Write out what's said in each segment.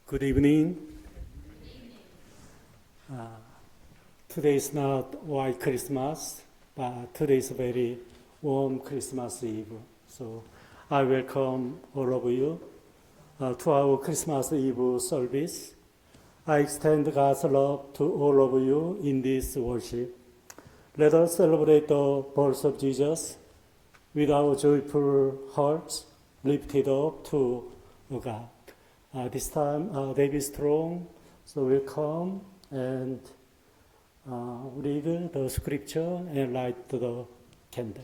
Good evening. Today is not white Christmas, but today is a very warm Christmas Eve. So I welcome all of you to our Christmas Eve service. I extend God's love to all of you in this worship. Let us celebrate the birth of Jesus with our joyful hearts lifted up to God. This time, David Strong, so will come and read the scripture and light the candle.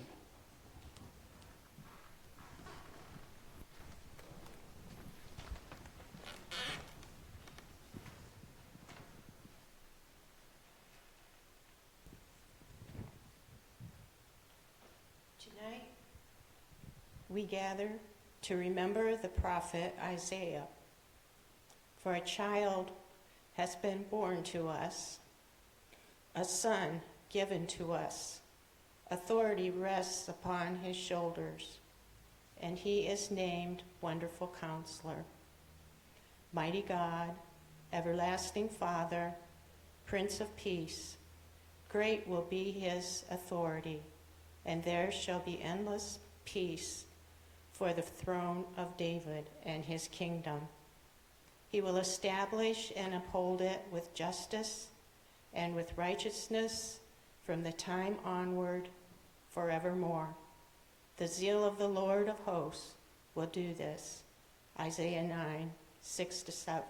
Tonight, we gather to remember the prophet Isaiah. For a child has been born to us, a son given to us. Authority rests upon his shoulders, and he is named Wonderful Counselor, Mighty God, Everlasting Father, Prince of Peace. Great will be his authority, and there shall be endless peace for the throne of David and his kingdom. He will establish and uphold it with justice and with righteousness from the time onward forevermore. The zeal of the Lord of hosts will do this. Isaiah 9, 6-7.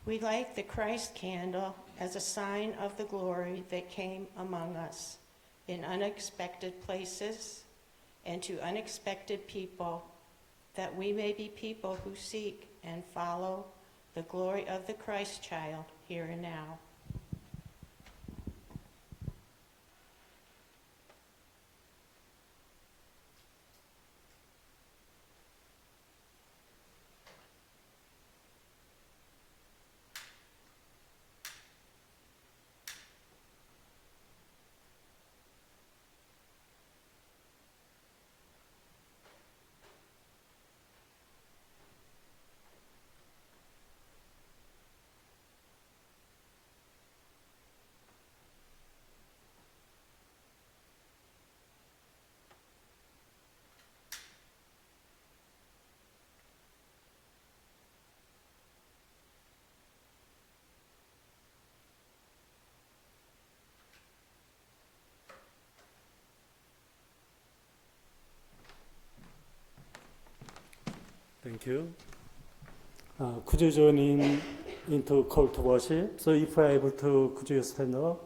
We light the Christ candle as a sign of the glory that came among us in unexpected places and to unexpected people, that we may be people who seek and follow the glory of the Christ child here and now. Thank you. Could you join in into call to worship? So if you are able to, could you stand up?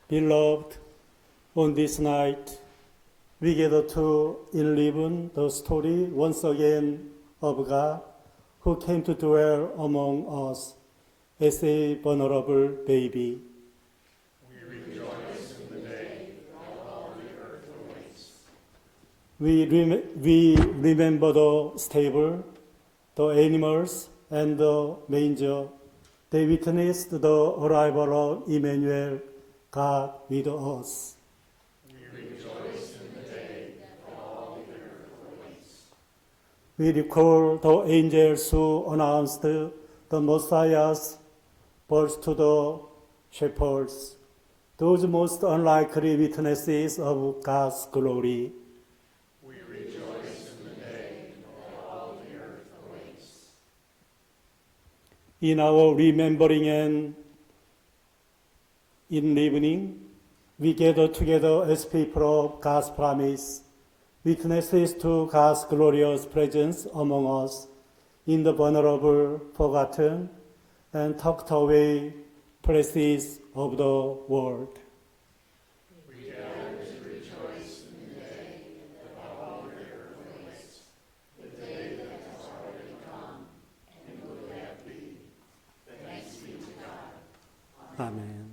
Beloved, on this night, we gather to enliven the story once again of God who came to dwell among us as a vulnerable baby. We remember the stable, the animals, and the manger. They witnessed the arrival of Emmanuel, God with us. We rejoice in the day that all the earth awaits. We recall the angels who announced the Messiah's birth to the shepherds, those most unlikely witnesses of God's glory. In our remembering and enlivening, we gather together as people of God's promise, witnesses to God's glorious presence among us in the vulnerable, forgotten, and tucked away places of the world. We gather to rejoice in the day that all the earth awaits, the day that has already come and will yet be. Thanks be to God. Amen.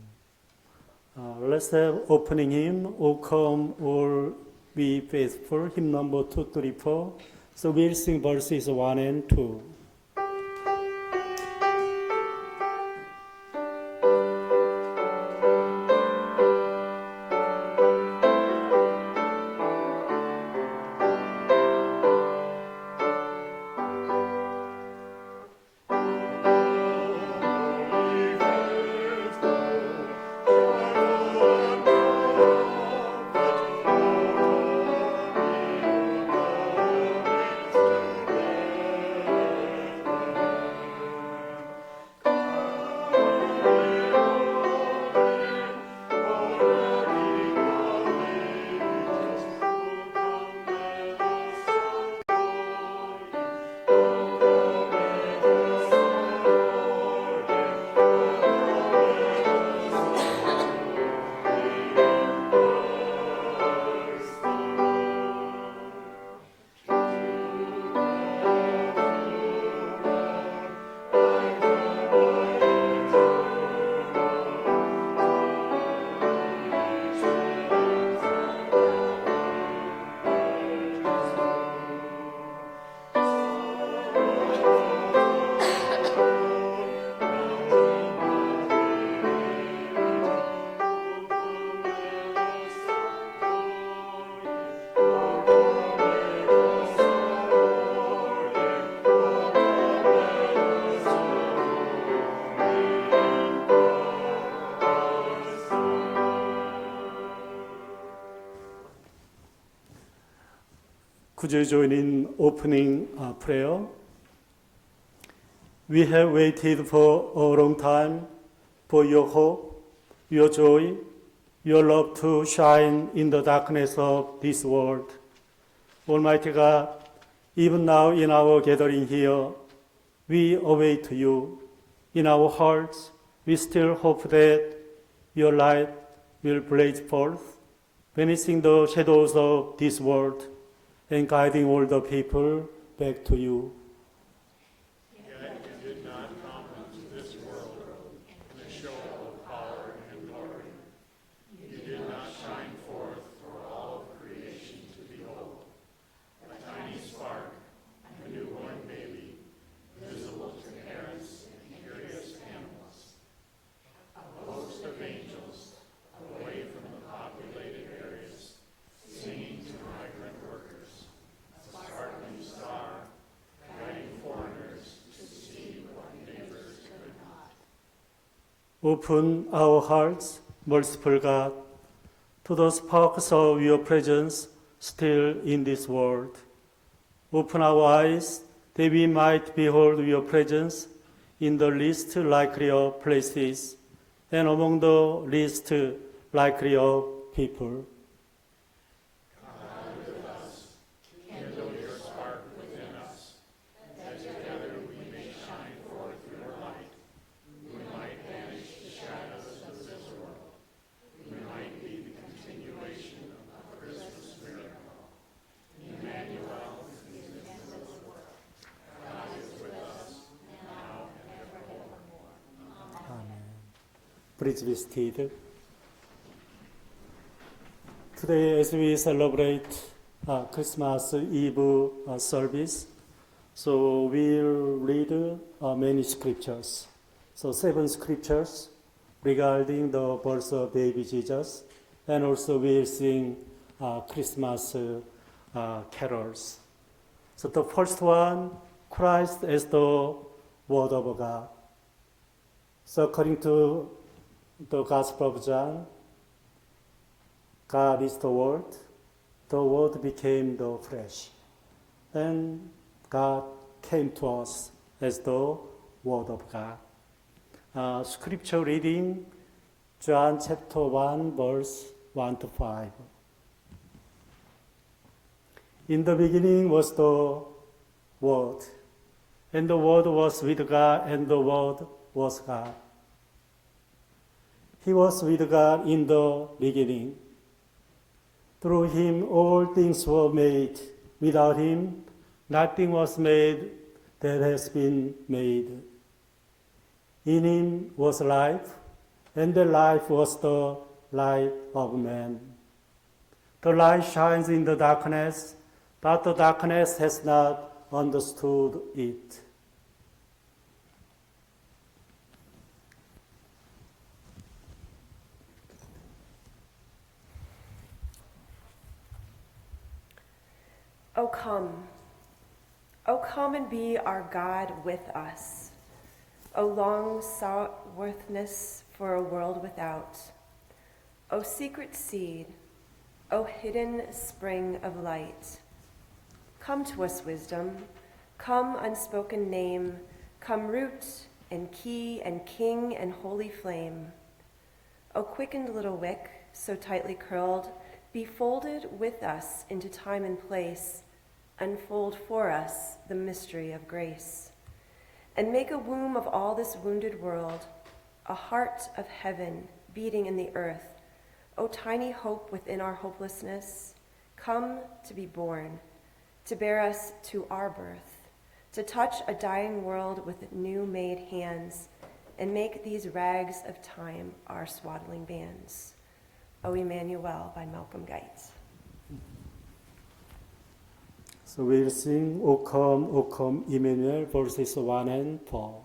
Let's have opening hymn, O come all be faithful. Hymn number 234. So we'll sing verses 1 and 2. Could you join in opening prayer? We have waited for a long time for your hope, your joy, your love to shine in the darkness of this world. Almighty God, even now in our gathering here, we await you. In our hearts, we still hope that your light will blaze forth, banishing the shadows of this world and guiding all the people back to you. Yet you did not come into this world in a show of power and glory. You did not shine forth for all of creation to behold. A tiny spark, a newborn baby, visible to parents and curious animals. A host of angels, away from the populated areas, singing to migrant workers. A sparkling star, guiding foreigners to see what neighbors could not. Open our hearts, merciful God, to the sparks of your presence still in this world. Open our eyes that we might behold your presence in the least likely of places and among the least likely of people. God with us, kindle your spark within us, that together we may shine forth your light. We might banish the shadows of this world. We might be the continuation of Christmas miracle. Emmanuel is in the midst. God is with us, now and forevermore. Amen. Please be seated. Today, as we celebrate Christmas Eve service, so we'll read many scriptures. So 7 scriptures regarding the birth of baby Jesus, and also we'll sing Christmas carols. So the first one, Christ as the Word of God. So according to the Gospel of John, God is the Word became the flesh, and God came to us as the Word of God. Scripture reading, John chapter 1, verse 1 to 5. In the beginning was the Word, and the Word was with God, and the Word was God. He was with God in the beginning. Through him all things were made. Without him nothing was made that has been made. In him was life, and the life was the light of man. The light shines in the darkness, but the darkness has not understood it. O come and be our God with us. O long sought worthness for a world without. O secret seed, O hidden spring of light. Come to us, wisdom. Come, unspoken name. Come, root and key and king and holy flame. O quickened little wick, so tightly curled, be folded with us into time and place. Unfold for us the mystery of grace. And make a womb of all this wounded world, a heart of heaven beating in the earth. O tiny hope within our hopelessness, come to be born, to bear us to our birth, to touch a dying world with new-made hands, and make these rags of time our swaddling bands. O Emmanuel by Malcolm Guite. So we'll sing O Come, Emmanuel, verses 1 and 4.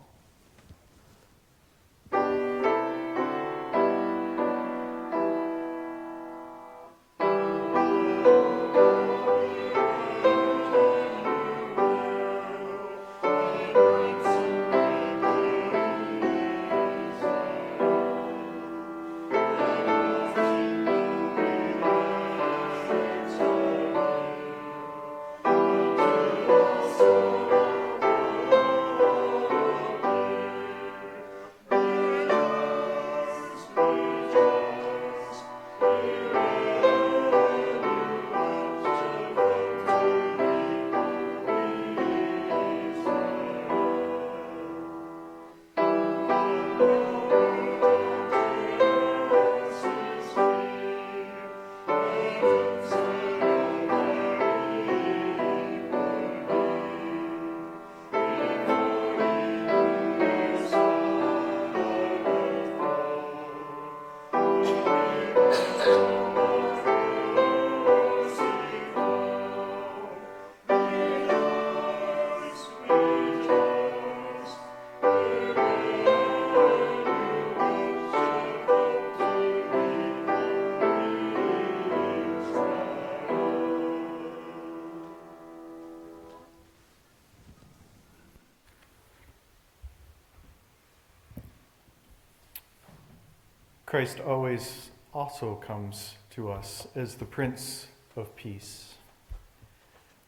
Christ always also comes to us as the Prince of Peace.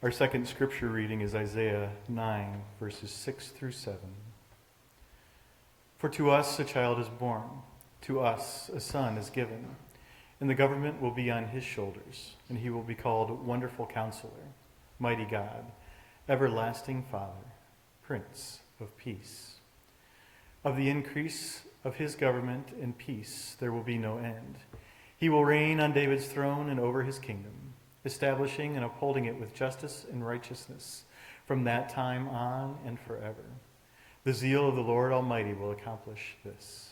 Our second scripture reading is Isaiah 9, verses 6 through 7. For to us a child is born, to us a son is given, and the government will be on his shoulders, and he will be called Wonderful Counselor, Mighty God, Everlasting Father, Prince of Peace. Of the increase of his government and peace there will be no end. He will reign on David's throne and over his kingdom, establishing and upholding it with justice and righteousness from that time on and forever. The zeal of the Lord Almighty will accomplish this.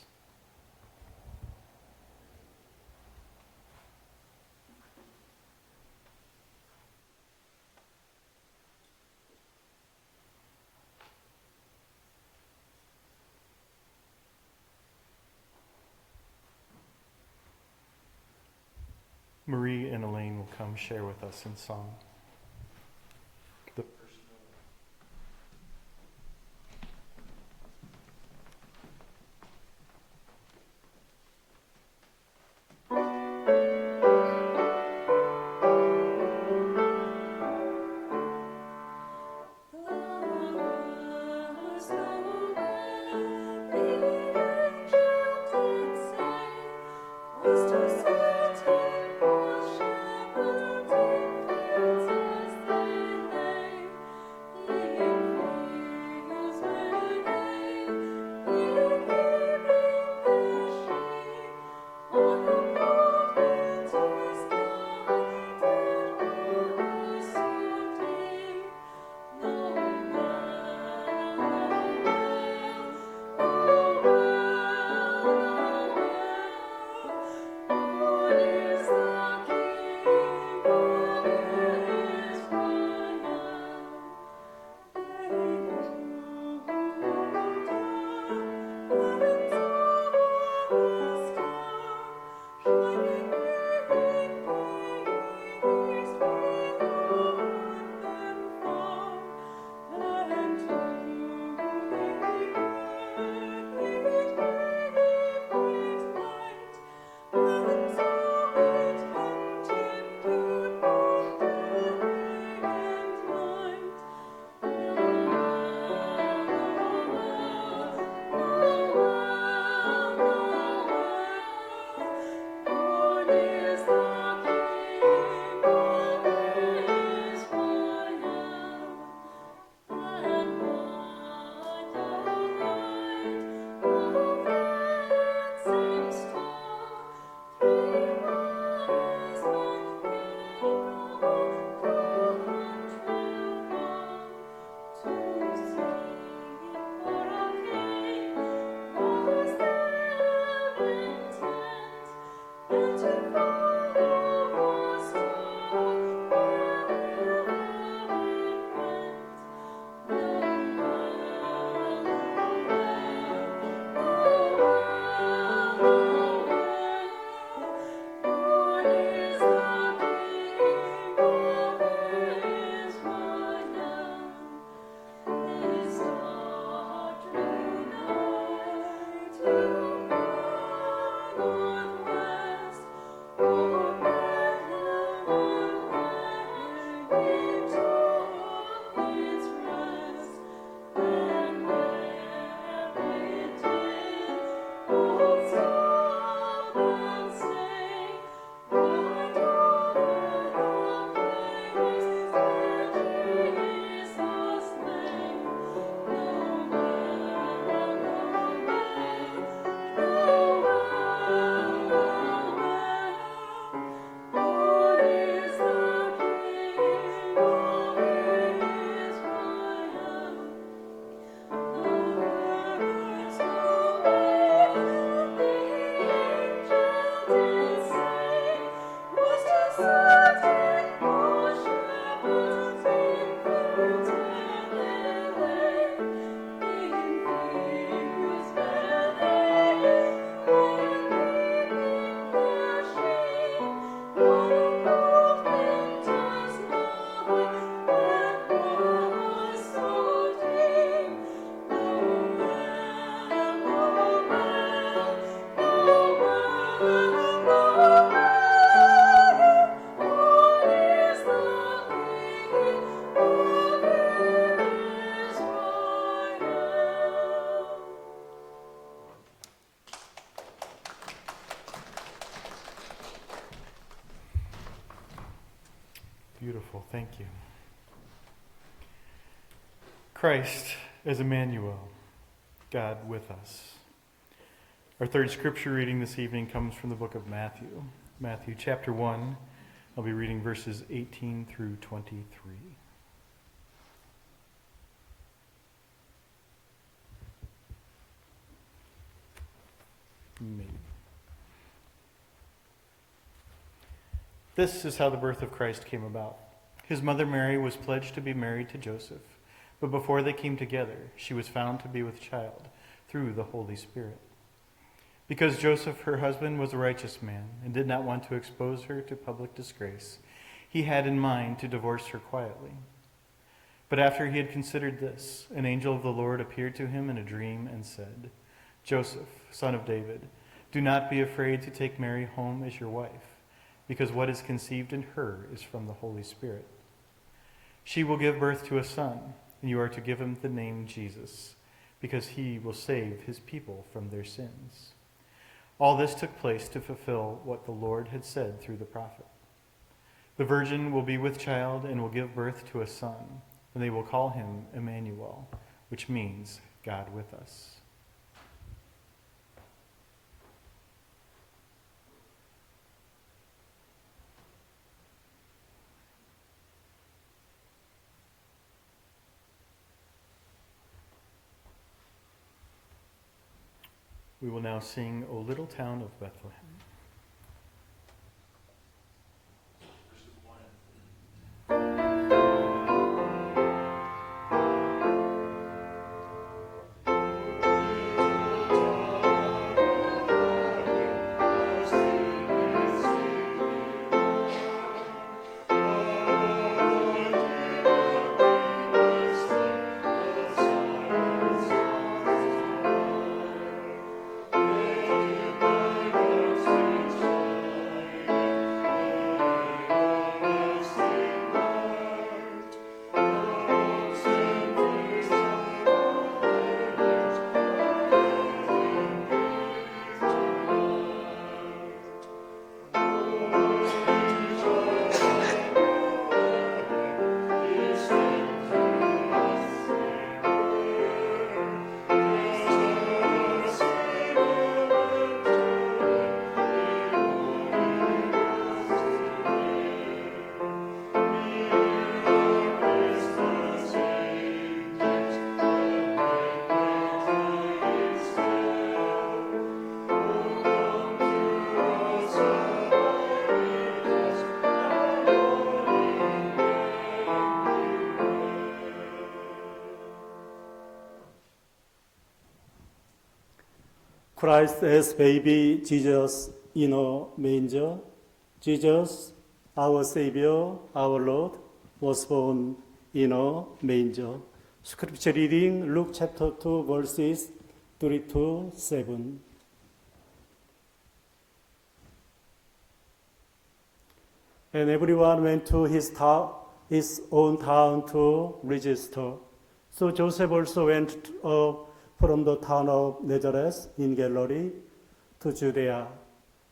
Marie and Elaine will come share with us in song. Was to set him, was shepherd in beautiful. Thank you. Christ as Emmanuel, God with us. Our third scripture reading this evening comes from the book of Matthew. Matthew chapter 1. I'll be reading verses 18 through 23. Maybe. This is how the birth of Christ came about. His mother Mary was pledged to be married to Joseph, but before they came together, she was found to be with child through the Holy Spirit. Because Joseph, her husband, was a righteous man and did not want to expose her to public disgrace, he had in mind to divorce her quietly. But after he had considered this, an angel of the Lord appeared to him in a dream and said, "Joseph, son of David, do not be afraid to take Mary home as your wife, because what is conceived in her is from the Holy Spirit. She will give birth to a son, and you are to give him the name Jesus, because he will save his people from their sins." All this took place to fulfill what the Lord had said through the prophet. The virgin will be with child and will give birth to a son, and they will call him Emmanuel, which means God with us. We will now sing O Little Town of Bethlehem. Christ as baby Jesus in a manger. Jesus, our Savior, our Lord, was born in a manger. Scripture reading, Luke chapter 2, verses 3 to 7. And everyone went to his own town to register. So Joseph also went up from the town of Nazareth in Galilee to Judea,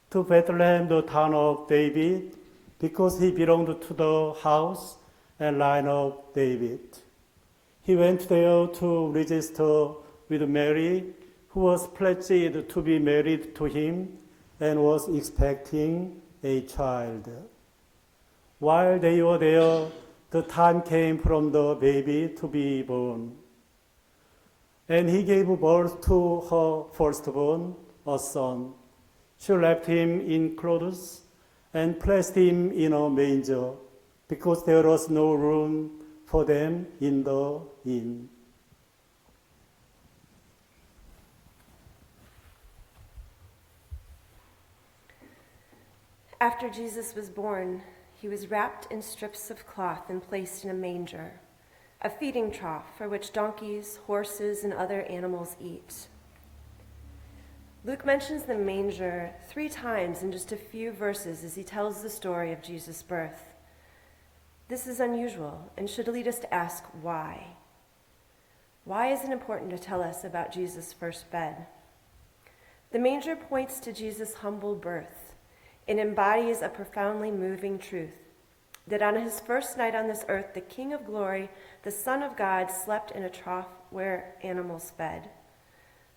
to Bethlehem, the town of David, because he belonged to the house and line of David. He went there to register with Mary, who was pledged to be married to him and was expecting a child. While they were there, the time came for the baby to be born. And he gave birth to her firstborn, a son. She wrapped him in clothes and placed him in a manger, because there was no room for them in the inn. After Jesus was born, he was wrapped in strips of cloth and placed in a manger, a feeding trough for which donkeys, horses, and other animals eat. Luke mentions the manger 3 times in just a few verses as he tells the story of Jesus' birth. This is unusual and should lead us to ask why. Why is it important to tell us about Jesus' first bed? The manger points to Jesus' humble birth and embodies a profoundly moving truth. that on his first night on this earth, the King of glory, the Son of God, slept in a trough where animals fed.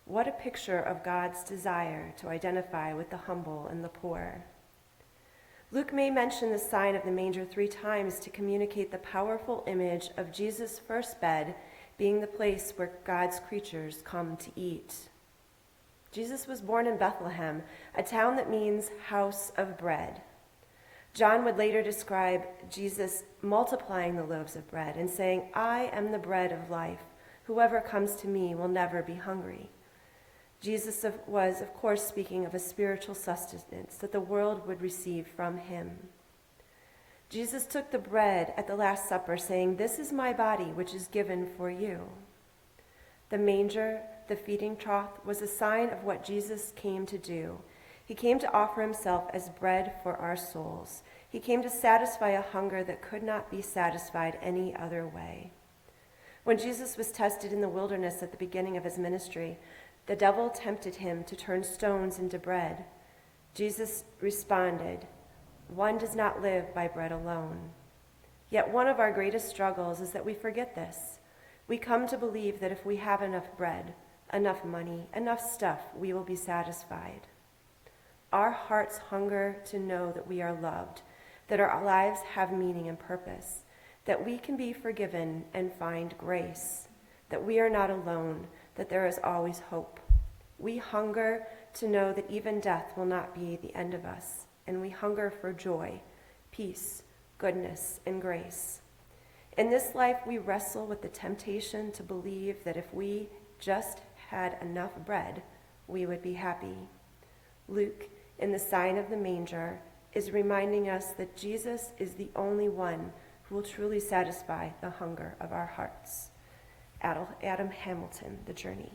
What a picture of God's desire to identify with the humble and the poor. Luke may mention the sign of the manger 3 times to communicate the powerful image of Jesus' first bed being the place where God's creatures come to eat. Jesus was born in Bethlehem, a town that means house of bread. John would later describe Jesus multiplying the loaves of bread and saying, "I am the bread of life. Whoever comes to me will never be hungry." Jesus was, of course, speaking of a spiritual sustenance that the world would receive from him. Jesus took the bread at the Last Supper, saying, "This is my body, which is given for you." The manger, the feeding trough, was a sign of what Jesus came to do. He came to offer himself as bread for our souls. He came to satisfy a hunger that could not be satisfied any other way. When Jesus was tested in the wilderness at the beginning of his ministry, the devil tempted him to turn stones into bread. Jesus responded, "One does not live by bread alone." Yet one of our greatest struggles is that we forget this. We come to believe that if we have enough bread, enough money, enough stuff, we will be satisfied. Our hearts hunger to know that we are loved, that our lives have meaning and purpose, that we can be forgiven and find grace, that we are not alone, that there is always hope. We hunger to know that even death will not be the end of us, and we hunger for joy, peace, goodness, and grace. In this life, we wrestle with the temptation to believe that if we just had enough bread, we would be happy. Luke, in the sign of the manger, is reminding us that Jesus is the only one who will truly satisfy the hunger of our hearts. Adam Hamilton, The Journey.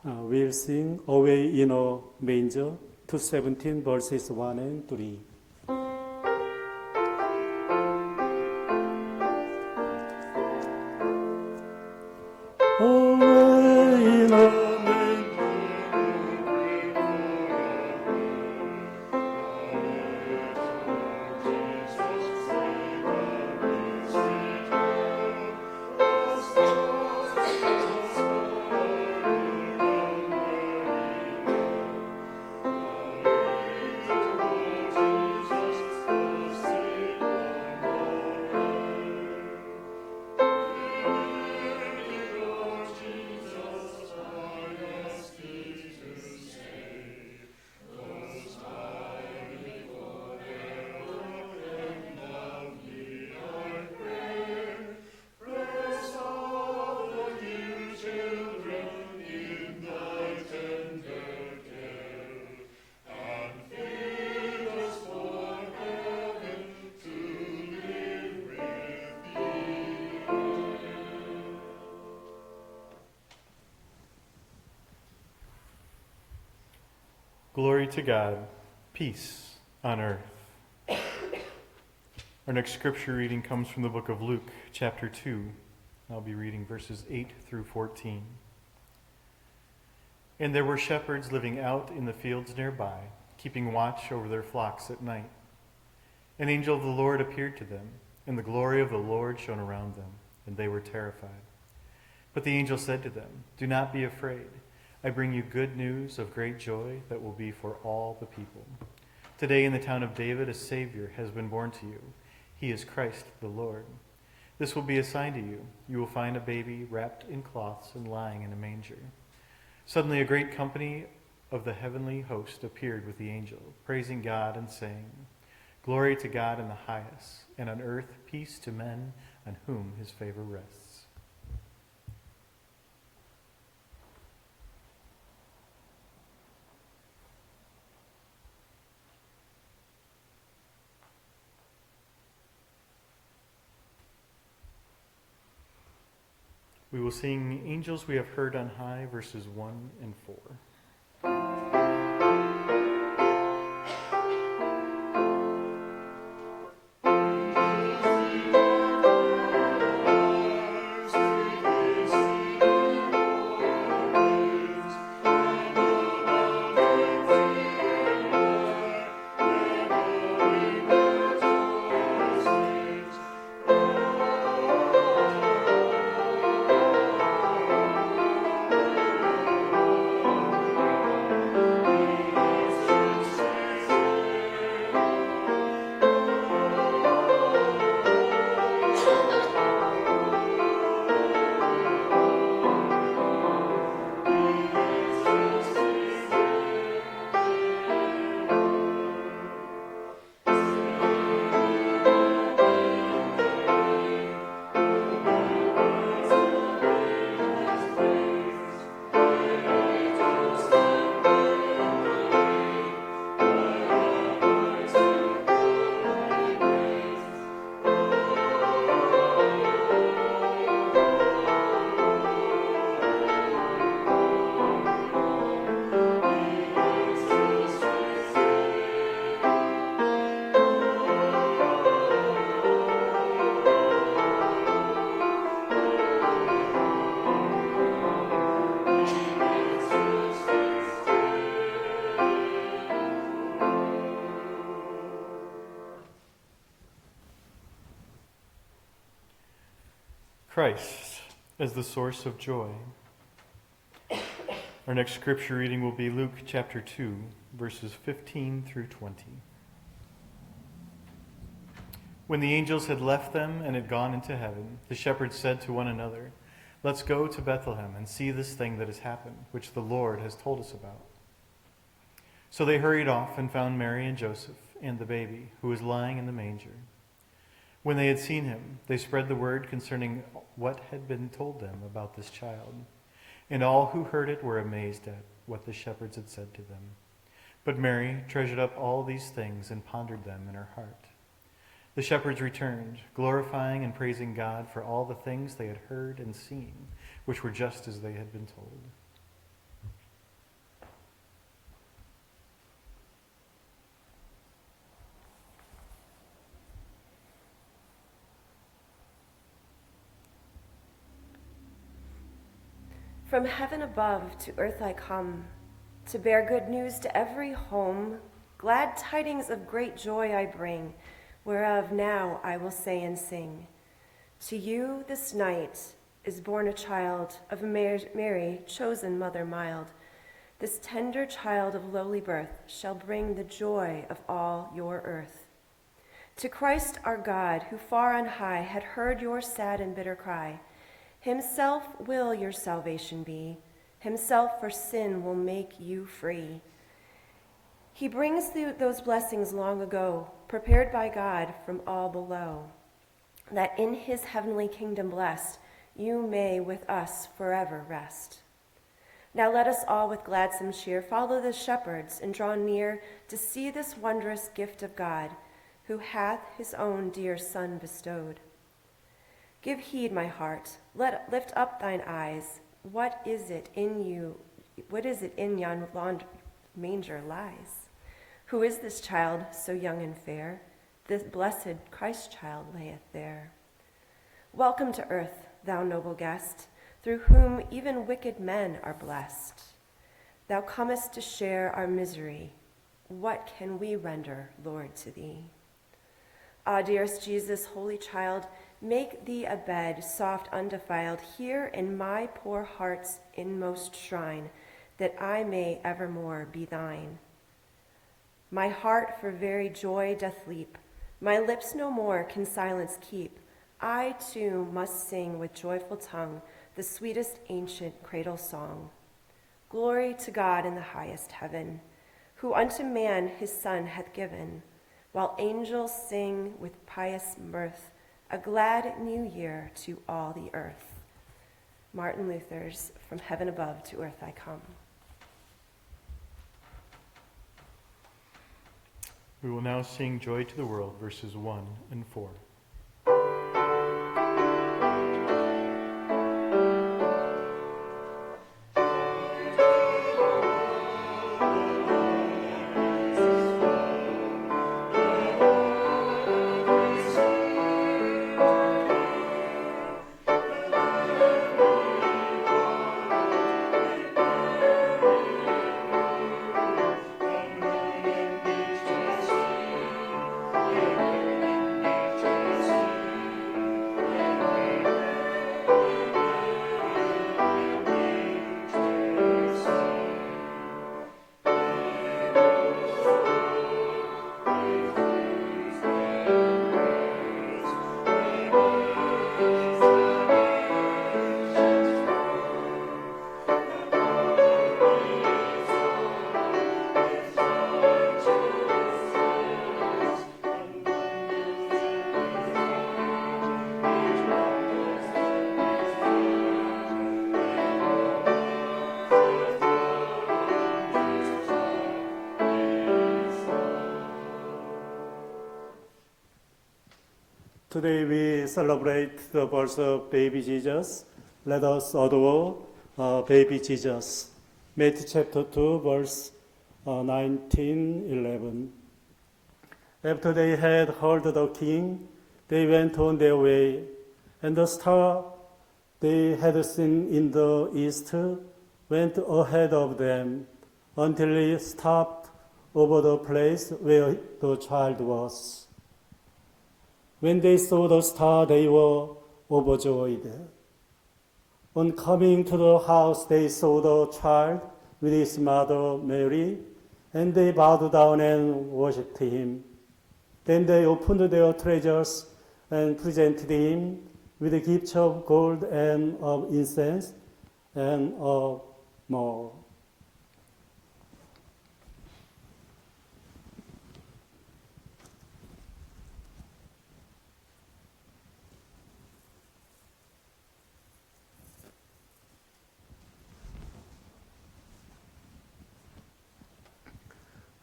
We'll sing Away in a Manger, 217 verses 1 and 3. Away in a Glory to God, peace on earth. Our next scripture reading comes from the book of Luke, chapter 2. I'll be reading verses 8 through 14. And there were shepherds living out in the fields nearby, keeping watch over their flocks at night. An angel of the Lord appeared to them, and the glory of the Lord shone around them, and they were terrified. But the angel said to them, "Do not be afraid. I bring you good news of great joy that will be for all the people. Today in the town of David a Savior has been born to you. He is Christ the Lord. This will be a sign to you. You will find a baby wrapped in cloths and lying in a manger." Suddenly a great company of the heavenly host appeared with the angel, praising God and saying, "Glory to God in the highest, and on earth peace to men on whom his favor rests." We will sing Angels We Have Heard on High, verses 1 and 4. Praise Christ as the source of joy. Our next scripture reading will be Luke chapter 2, verses 15 through 20. When the angels had left them and had gone into heaven, the shepherds said to one another, "Let's go to Bethlehem and see this thing that has happened, which the Lord has told us about." So they hurried off and found Mary and Joseph and the baby, who was lying in the manger. When they had seen him, they spread the word concerning what had been told them about this child. And all who heard it were amazed at what the shepherds had said to them. But Mary treasured up all these things and pondered them in her heart. The shepherds returned, glorifying and praising God for all the things they had heard and seen, which were just as they had been told. From heaven above to earth I come, to bear good news to every home. Glad tidings of great joy I bring, whereof now I will say and sing. To you this night is born a child of Mary, chosen mother mild. This tender child of lowly birth shall bring the joy of all your earth. To Christ our God, who far on high had heard your sad and bitter cry, himself will your salvation be. Himself for sin will make you free. He brings those blessings long ago, prepared by God from all below, that in his heavenly kingdom blessed, you may with us forever rest. Now let us all with gladsome cheer follow the shepherds and draw near to see this wondrous gift of God, who hath his own dear Son bestowed. Give heed, my heart, lift up thine eyes. What is it in yon manger lies? Who is this child so young and fair? This blessed Christ child layeth there. Welcome to earth, thou noble guest, through whom even wicked men are blessed. Thou comest to share our misery. What can we render, Lord, to thee? Ah, dearest Jesus, holy child, make thee a bed, soft, undefiled, here in my poor heart's inmost shrine, that I may evermore be thine. My heart for very joy doth leap, my lips no more can silence keep. I too must sing with joyful tongue the sweetest ancient cradle song. Glory to God in the highest heaven, who unto man his Son hath given, while angels sing with pious mirth, a glad new year to all the earth. Martin Luther's From Heaven Above to Earth I Come. We will now sing Joy to the World, verses 1 and 4. Today we celebrate the birth of baby Jesus. Let us adore baby Jesus. Matthew chapter 2, verse 19-11. After they had heard the king, they went on their way, and the star they had seen in the east went ahead of them until it stopped over the place where the child was. When they saw the star, they were overjoyed. On coming to the house, they saw the child with his mother Mary, and they bowed down and worshipped him. Then they opened their treasures and presented him with the gifts of gold and of incense and of myrrh.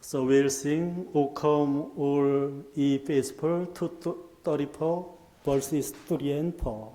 So we'll sing, O come all ye faithful, 234, verses 3 and 4.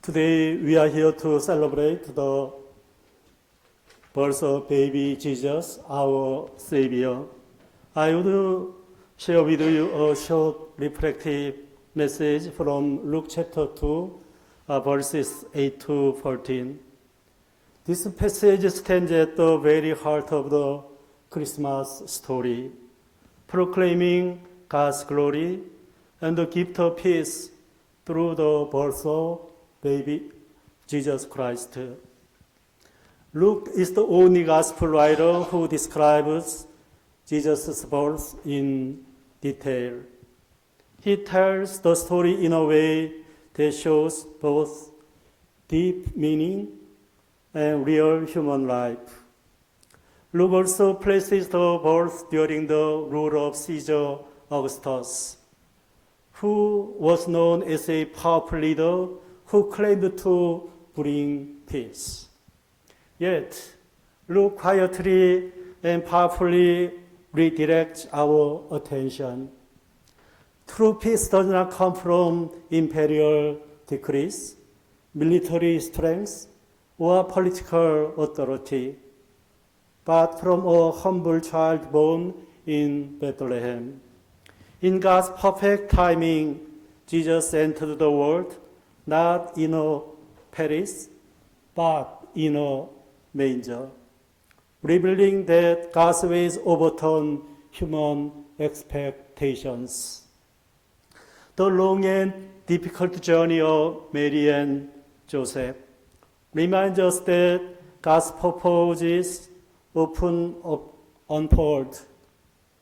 Today we are here to celebrate the birth of baby Jesus, our Savior. I would share with you a short reflective message from Luke chapter 2, verses 8 to 14. This passage stands at the very heart of the Christmas story, proclaiming God's glory and the gift of peace through the birth of baby Jesus Christ. Luke is the only gospel writer who describes Jesus' birth in detail. He tells the story in a way that shows both deep meaning and real human life. Luke also places the birth during the rule of Caesar Augustus, who was known as a powerful leader who claimed to bring peace. Yet, Luke quietly and powerfully redirects our attention. True peace does not come from imperial decrees, military strength, or political authority, but from a humble child born in Bethlehem. In God's perfect timing, Jesus entered the world not in a palace, but in a manger, revealing that God's ways overturn human expectations. The long and difficult journey of Mary and Joseph reminds us that God's purposes often unfold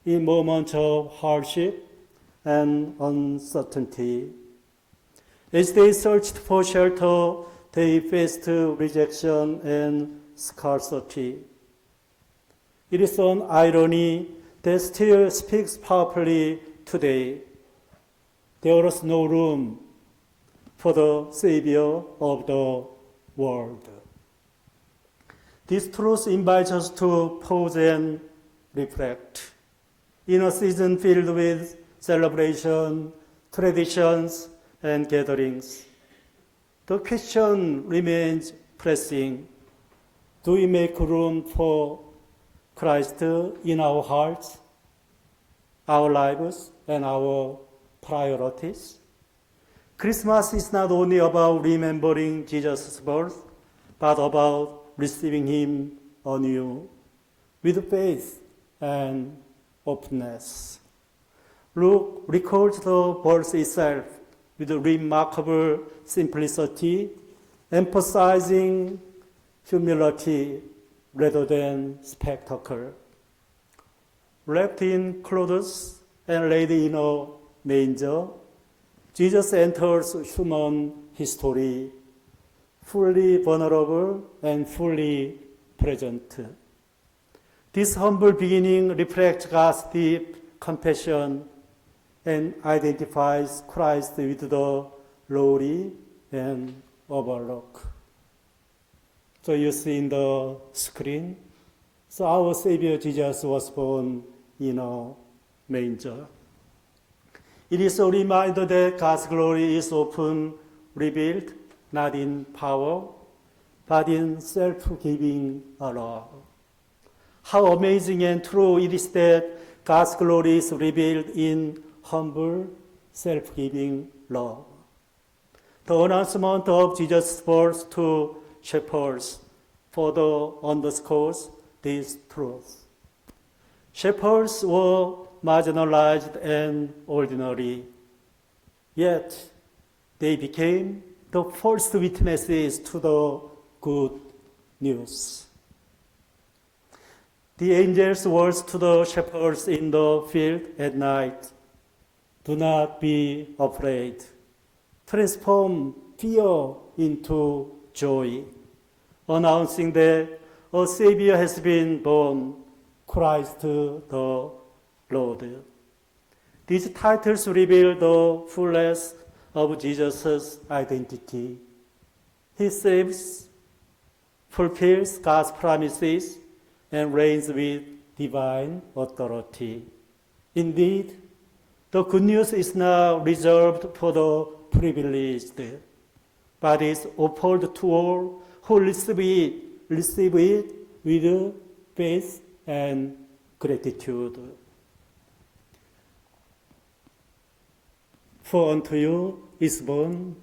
in moments of hardship and uncertainty. As they searched for shelter, they faced rejection and scarcity. It is an irony that still speaks powerfully today. There was no room for the Savior of the world. This truth invites us to pause and reflect. In a season filled with celebration, traditions, and gatherings, the question remains pressing. Do we make room for Christ in our hearts, our lives, and our priorities. Christmas is not only about remembering Jesus' birth, but about receiving Him anew with faith and openness. Luke records the verse itself with remarkable simplicity, emphasizing humility rather than spectacle. Wrapped in clothes and laid in a manger, Jesus enters human history, fully vulnerable and fully present. This humble beginning reflects God's deep compassion and identifies Christ with the lowly and overlooked. So you see in the screen, so our Savior Jesus was born in a manger. It is a reminder that God's glory is often revealed not in power, but in self-giving love. How amazing and true it is that God's glory is revealed in humble, self-giving love. The announcement of Jesus' birth to shepherds further underscores this truth. Shepherds were marginalized and ordinary, yet they became the first witnesses to the good news. The angel's words to the shepherds in the field at night, "Do not be afraid," transform fear into joy, announcing that a Savior has been born, Christ the Lord. These titles reveal the fullness of Jesus' identity. He saves, fulfills God's promises, and reigns with divine authority. Indeed, the good news is not reserved for the privileged, but is offered to all who receive it with faith and gratitude. For unto you is born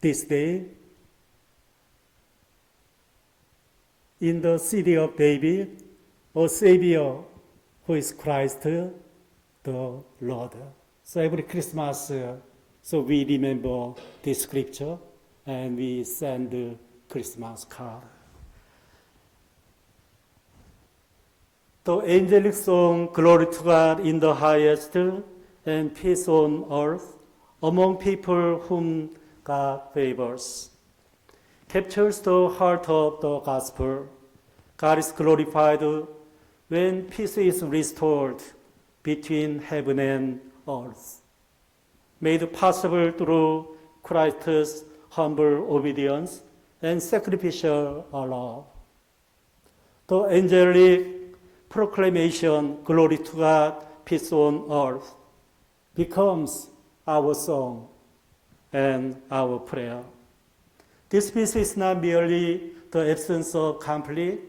this day in the city of David a Savior who is Christ the Lord. So every Christmas, so we remember this scripture and we send a Christmas card. The angelic song, "Glory to God in the highest and peace on earth among people whom God favors," captures the heart of the gospel. God is glorified when peace is restored between heaven and earth, made possible through Christ's humble obedience and sacrificial love. The angelic proclamation, "Glory to God, peace on earth," becomes our song and our prayer. This peace is not merely the absence of conflict,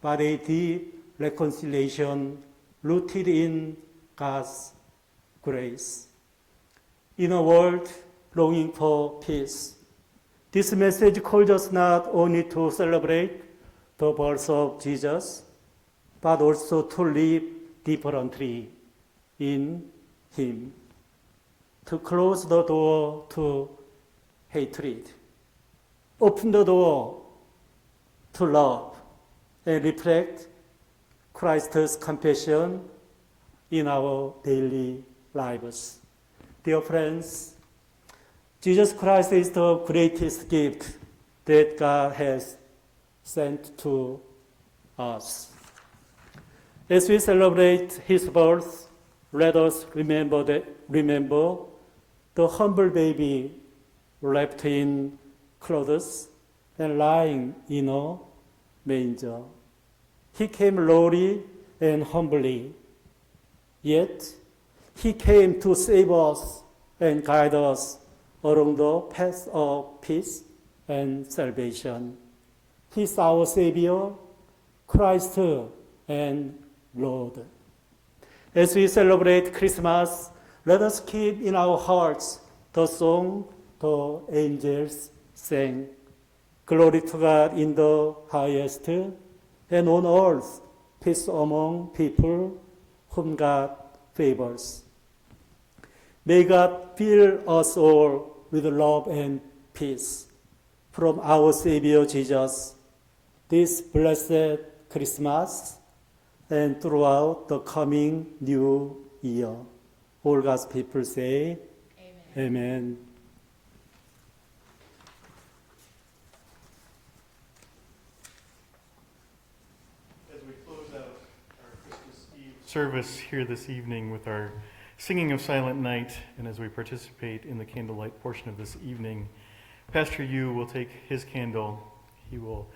but a deep reconciliation rooted in God's grace. In a world longing for peace, this message calls us not only to celebrate the birth of Jesus, but also to live differently in Him, to close the door to hatred, open the door to love, and reflect Christ's compassion in our daily lives. Dear friends, Jesus Christ is the greatest gift that God has sent to us. As we celebrate His birth, let us remember the humble baby wrapped in clothes and lying in a manger. He came lowly and humbly, yet He came to save us and guide us along the path of peace and salvation. He is our Savior, Christ and Lord. As we celebrate Christmas, Let us keep in our hearts the song the angels sang. Glory to God in the highest, and on earth peace among people whom God favors. May God fill us all with love and peace from our Savior Jesus this blessed Christmas and throughout the coming new year. All God's people say, Amen. Amen. As we close out our Christmas Eve service here this evening with our singing of Silent Night, and as we participate in the candlelight portion of this evening, Pastor Yu will take his candle. He will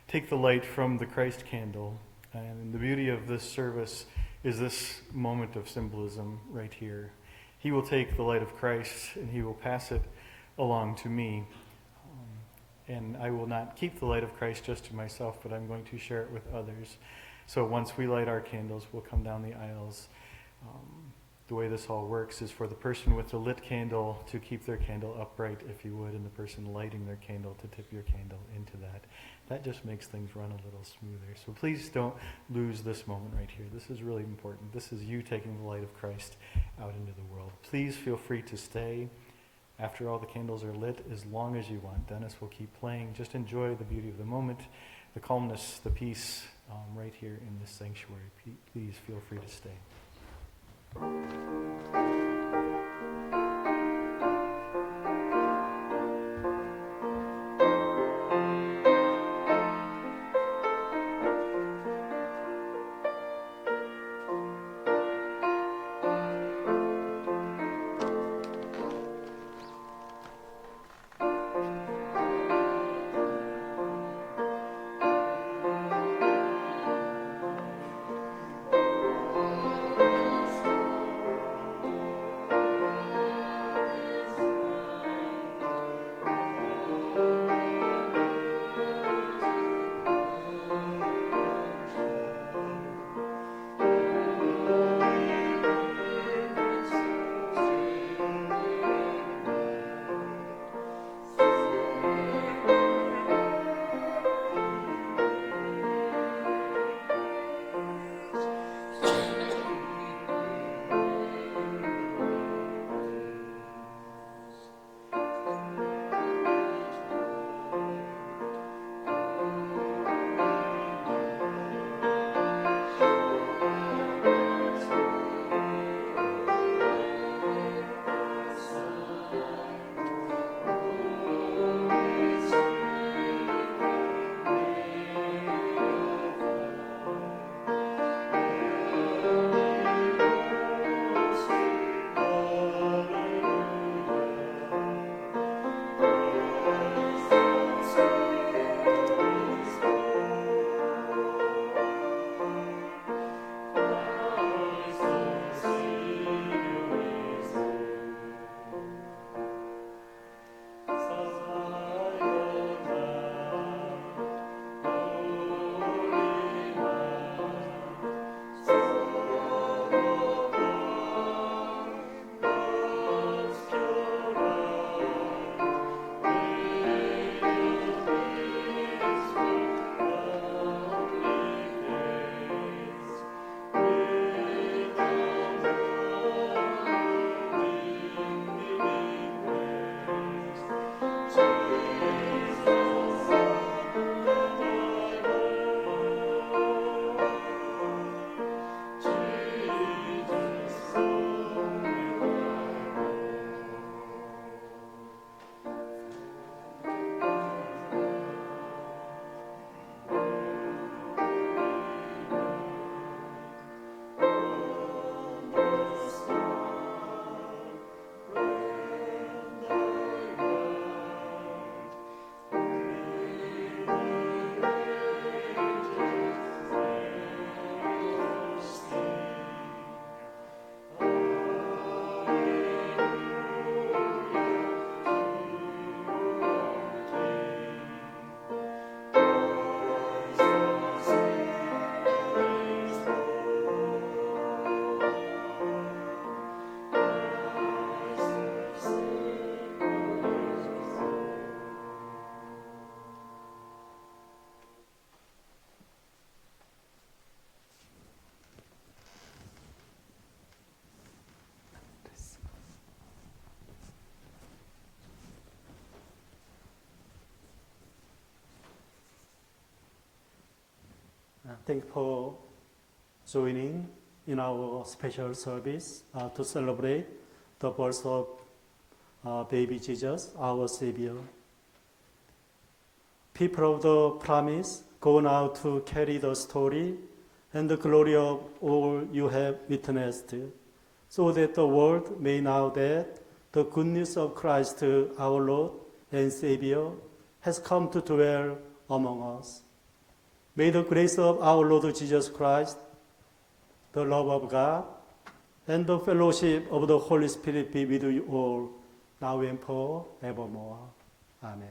take the light from the Christ candle. And the beauty of this service is this moment of symbolism right here. He will take the light of Christ and he will pass it along to me. And I will not keep the light of Christ just to myself, but I'm going to share it with others. So once we light our candles, we'll come down the aisles. The way this all works is for the person with the lit candle to keep their candle upright, if you would, and the person lighting their candle to tip your candle into that. That just makes things run a little smoother. So please don't lose this moment right here. This is really important. This is you taking the light of Christ out into the world. Please feel free to stay after all the candles are lit as long as you want. Dennis will keep playing. Just enjoy the beauty of the moment, the calmness, the peace right here in this sanctuary. Please feel free to stay. Thank you for joining in our special service to celebrate the birth of baby Jesus, our Savior. People of the promise, go now to carry the story and the glory of all you have witnessed, so that the world may know that the good news of Christ, our Lord and Savior, has come to dwell among us. May the grace of our Lord Jesus Christ, the love of God, and the fellowship of the Holy Spirit be with you all, now and forevermore. Amen.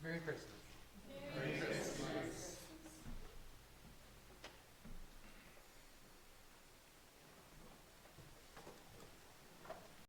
Merry Christmas.